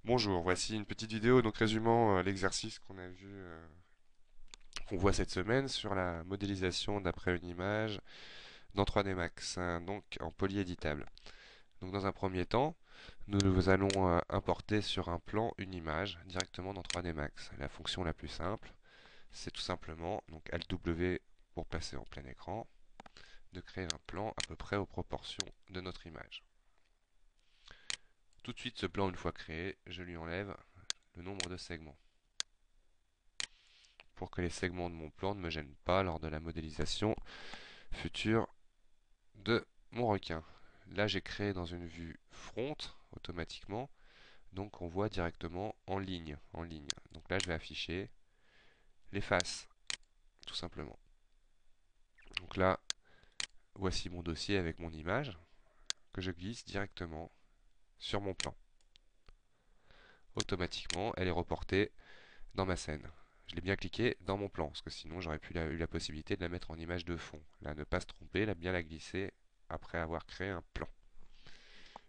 Bonjour, voici une petite vidéo donc résumant l'exercice qu'on a vu, qu'on voit cette semaine sur la modélisation d'après une image dans 3D Max, hein, donc en polyéditable. Donc dans un premier temps, nous allons importer sur un plan une image directement dans 3D Max. La fonction la plus simple, c'est tout simplement donc Alt W pour passer en plein écran, de créer un plan à peu près aux proportions de notre image. Tout de suite, ce plan une fois créé, je lui enlève le nombre de segments, pour que les segments de mon plan ne me gênent pas lors de la modélisation future de mon requin. Là, j'ai créé dans une vue front automatiquement, donc on voit directement en ligne, Donc là, je vais afficher les faces, tout simplement. Donc là, voici mon dossier avec mon image que je glisse directement sur mon plan. Automatiquement, elle est reportée dans ma scène. Je l'ai bien cliqué dans mon plan, parce que sinon j'aurais eu la possibilité de la mettre en image de fond. Là, ne pas se tromper, là, bien la glisser après avoir créé un plan.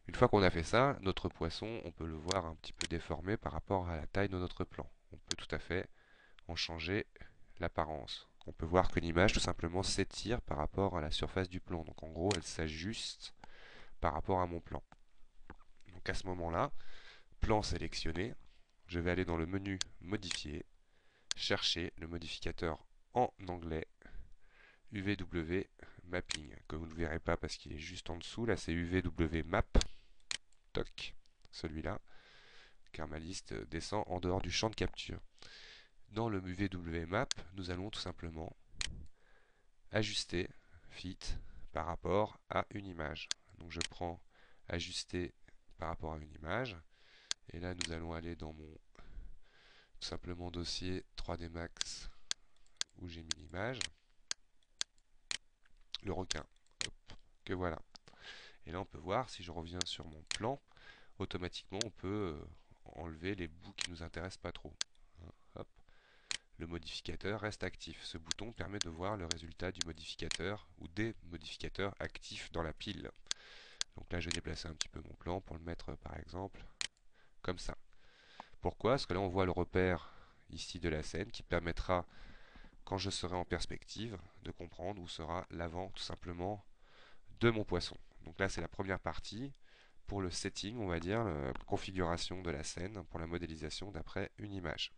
Une fois qu'on a fait ça, notre poisson, on peut le voir un petit peu déformé par rapport à la taille de notre plan. On peut tout à fait en changer l'apparence. On peut voir que l'image tout simplement s'étire par rapport à la surface du plan. Donc en gros, elle s'ajuste par rapport à mon plan. Donc à ce moment-là, plan sélectionné, je vais aller dans le menu modifier, chercher le modificateur en anglais UVW Mapping, que vous ne verrez pas parce qu'il est juste en dessous. Là, c'est UVW Map. Toc, celui-là, car ma liste descend en dehors du champ de capture. Dans le UVW Map, nous allons tout simplement ajuster fit par rapport à une image. Donc je prends ajuster par rapport à une image, et là nous allons aller dans mon tout simplement dossier 3D Max où j'ai mis l'image, le requin, hop, que voilà. Et là on peut voir, si je reviens sur mon plan, automatiquement on peut enlever les bouts qui nous intéressent pas trop. Hop. Le modificateur reste actif. Ce bouton permet de voir le résultat du modificateur ou des modificateurs actifs dans la pile. Donc là je vais déplacer un petit peu mon plan pour le mettre par exemple comme ça. Pourquoi? Parce que là on voit le repère ici de la scène qui permettra, quand je serai en perspective, de comprendre où sera l'avant tout simplement de mon poisson. Donc là c'est la première partie pour le setting, on va dire, la configuration de la scène pour la modélisation d'après une image.